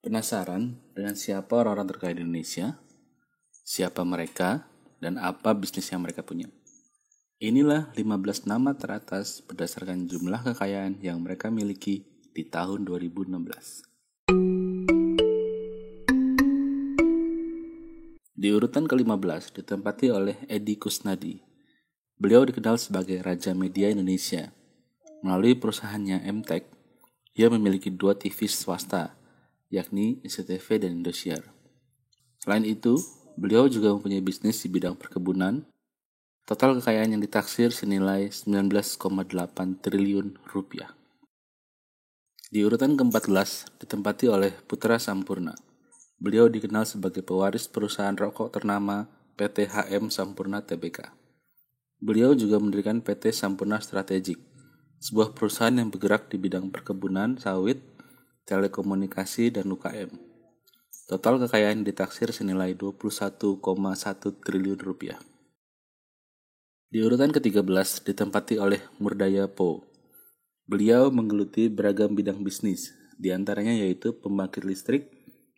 Penasaran dengan siapa orang-orang terkaya di Indonesia? Siapa mereka dan apa bisnis yang mereka punya? Inilah 15 nama teratas berdasarkan jumlah kekayaan yang mereka miliki di tahun 2016. Di urutan ke-15 ditempati oleh Edi Kusnadi. Beliau dikenal sebagai Raja Media Indonesia. Melalui perusahaannya MTech, ia memiliki 2 TV swasta, yakni SCTV dan Indosiar. Selain itu, beliau juga mempunyai bisnis di bidang perkebunan. Total kekayaan yang ditaksir senilai 19,8 triliun rupiah. Di urutan ke-14 ditempati oleh Putra Sampurna. Beliau dikenal sebagai pewaris perusahaan rokok ternama PT HM Sampurna Tbk. Beliau juga mendirikan PT Sampurna Strategik, sebuah perusahaan yang bergerak di bidang perkebunan, sawit, telekomunikasi, dan UKM. Total kekayaan ditaksir senilai 21,1 triliun rupiah. Di urutan ke-13 ditempati oleh Murdaya Po. Beliau menggeluti beragam bidang bisnis, di antaranya yaitu pembangkit listrik,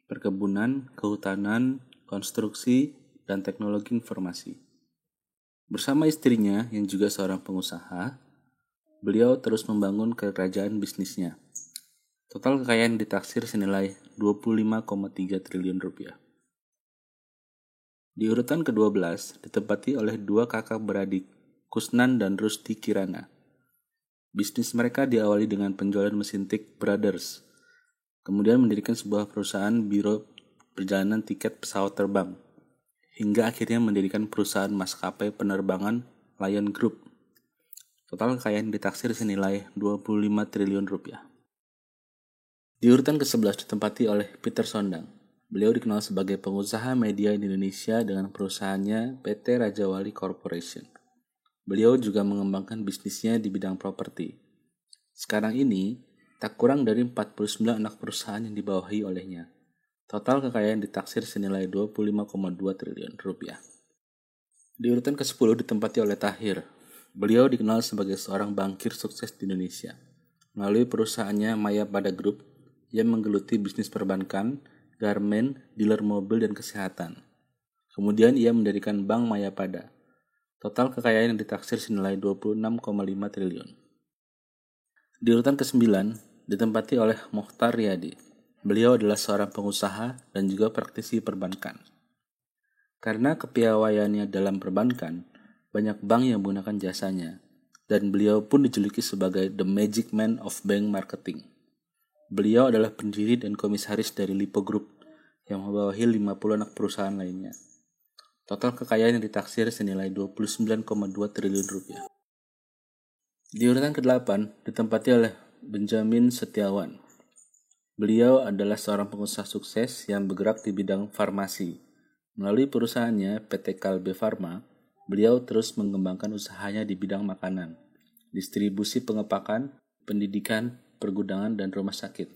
perkebunan, kehutanan, konstruksi, dan teknologi informasi. Bersama istrinya yang juga seorang pengusaha, beliau terus membangun kerajaan bisnisnya. Total kekayaan ditaksir senilai 25,3 triliun rupiah. Di urutan ke-12 ditempati oleh 2 kakak beradik, Kusnan dan Rusdi Kirana. Bisnis mereka diawali dengan penjualan mesin tik Brothers, kemudian mendirikan sebuah perusahaan biro perjalanan tiket pesawat terbang, hingga akhirnya mendirikan perusahaan maskapai penerbangan Lion Group. Total kekayaan ditaksir senilai 25 triliun rupiah. Di urutan ke-11 ditempati oleh Peter Sondang. Beliau dikenal sebagai pengusaha media di Indonesia dengan perusahaannya PT Raja Wali Corporation. Beliau juga mengembangkan bisnisnya di bidang properti. Sekarang ini, tak kurang dari 49 anak perusahaan yang dibawahi olehnya. Total kekayaan ditaksir senilai 25,2 triliun rupiah. Di urutan ke-10 ditempati oleh Tahir. Beliau dikenal sebagai seorang bankir sukses di Indonesia. Melalui perusahaannya Maya Pada Group, ia menggeluti bisnis perbankan, garmen, dealer mobil, dan kesehatan. Kemudian ia mendirikan Bank Maya Pada. Total kekayaan yang ditaksir senilai 26,5 triliun. Di urutan ke-9 ditempati oleh Mokhtar Riyadi. Beliau adalah seorang pengusaha dan juga praktisi perbankan. Karena kepiawaiannya dalam perbankan, banyak bank yang menggunakan jasanya, dan beliau pun dijuluki sebagai The Magic Man of Bank Marketing. Beliau adalah pendiri dan komisaris dari Lipo Group yang membawahi 50 anak perusahaan lainnya. Total kekayaan yang ditaksir senilai 29,2 triliun rupiah. Di urutan ke-8 ditempati oleh Benjamin Setiawan. Beliau adalah seorang pengusaha sukses yang bergerak di bidang farmasi. Melalui perusahaannya PT Kalbe Farma, beliau terus mengembangkan usahanya di bidang makanan, distribusi pengepakan, pendidikan, pergudangan, dan rumah sakit.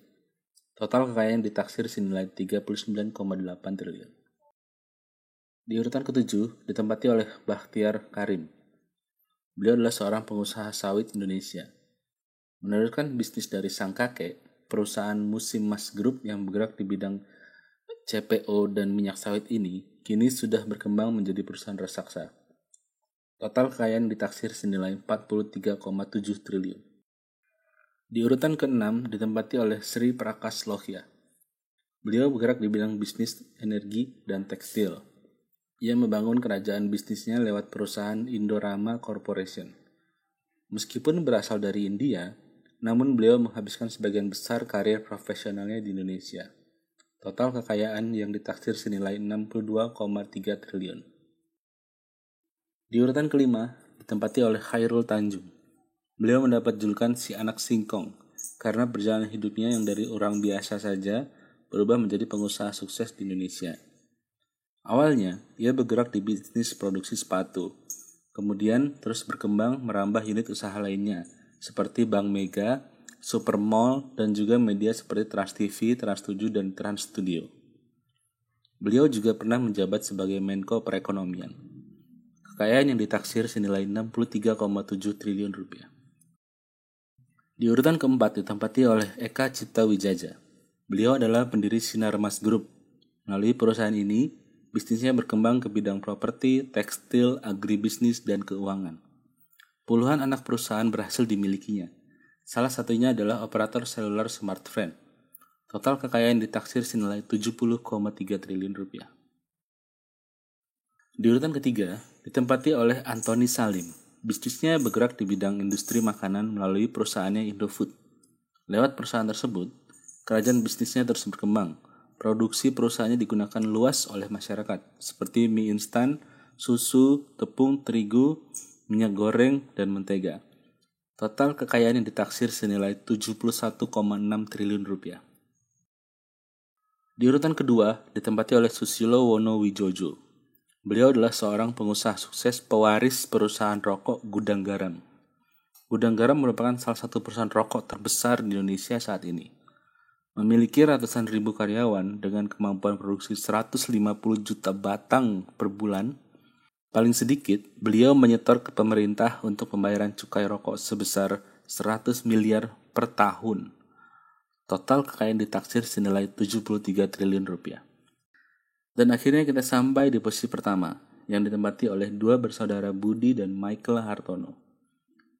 Total kekayaan ditaksir senilai 39,8 triliun. Di urutan ke-7 ditempati oleh Bakhtiar Karim. Beliau adalah seorang pengusaha sawit Indonesia. Meneruskan bisnis dari sang kakek, perusahaan Musim Mas Group yang bergerak di bidang CPO dan minyak sawit ini kini sudah berkembang menjadi perusahaan raksasa. Total kekayaan ditaksir senilai 43,7 triliun. Di urutan ke-6 ditempati oleh Sri Prakash Lohia. Beliau bergerak di bidang bisnis energi dan tekstil. Ia membangun kerajaan bisnisnya lewat perusahaan Indorama Corporation. Meskipun berasal dari India, namun beliau menghabiskan sebagian besar karir profesionalnya di Indonesia. Total kekayaan yang ditaksir senilai 62,3 triliun. Di urutan ke-5 ditempati oleh Khairul Tanjung. Beliau mendapat julukan si anak singkong karena perjalanan hidupnya yang dari orang biasa saja berubah menjadi pengusaha sukses di Indonesia. Awalnya, ia bergerak di bisnis produksi sepatu. Kemudian terus berkembang merambah unit usaha lainnya seperti Bank Mega, Supermall, dan juga media seperti Trans TV, Trans 7, dan Trans Studio. Beliau juga pernah menjabat sebagai Menko Perekonomian. Kekayaan yang ditaksir senilai 63,7 triliun rupiah. Di urutan keempat ditempati oleh Eka Cipta Wijaja. Beliau adalah pendiri Sinarmas Group. Melalui perusahaan ini, bisnisnya berkembang ke bidang properti, tekstil, agribisnis, dan keuangan. Puluhan anak perusahaan berhasil dimilikinya. Salah satunya adalah operator seluler Smartfren. Total kekayaan ditaksir senilai 70,3 triliun rupiah. Di urutan ketiga, ditempati oleh Antoni Salim. Bisnisnya bergerak di bidang industri makanan melalui perusahaannya Indofood. Lewat perusahaan tersebut, kerajaan bisnisnya terus berkembang. Produksi perusahaannya digunakan luas oleh masyarakat, seperti mie instan, susu, tepung, terigu, minyak goreng, dan mentega. Total kekayaan yang ditaksir senilai 71,6 triliun rupiah. Di urutan kedua, ditempati oleh Susilo Wono Wijojo. Beliau adalah seorang pengusaha sukses pewaris perusahaan rokok Gudang Garam. Gudang Garam merupakan salah satu perusahaan rokok terbesar di Indonesia saat ini. Memiliki ratusan ribu karyawan dengan kemampuan produksi 150 juta batang per bulan. Paling sedikit, beliau menyetor ke pemerintah untuk pembayaran cukai rokok sebesar 100 miliar per tahun. Total kekayaan ditaksir senilai 73 triliun rupiah. Dan akhirnya kita sampai di posisi pertama, yang ditempati oleh dua bersaudara Budi dan Michael Hartono.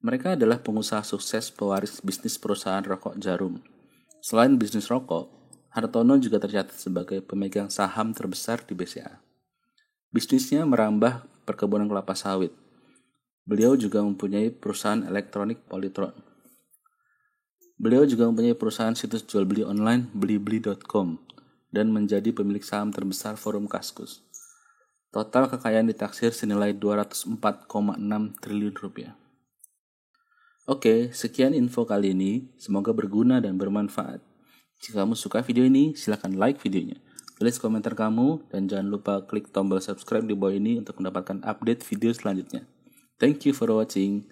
Mereka adalah pengusaha sukses pewaris bisnis perusahaan rokok Jarum. Selain bisnis rokok, Hartono juga tercatat sebagai pemegang saham terbesar di BCA. Bisnisnya merambah perkebunan kelapa sawit. Beliau juga mempunyai perusahaan elektronik Polytron. Beliau juga mempunyai perusahaan situs jual beli online blibli.com dan menjadi pemilik saham terbesar Forum Kaskus. Total kekayaan ditaksir senilai 204,6 triliun rupiah. Oke, sekian info kali ini. Semoga berguna dan bermanfaat. Jika kamu suka video ini, silakan like videonya. Tulis komentar kamu dan jangan lupa klik tombol subscribe di bawah ini untuk mendapatkan update video selanjutnya. Thank you for watching.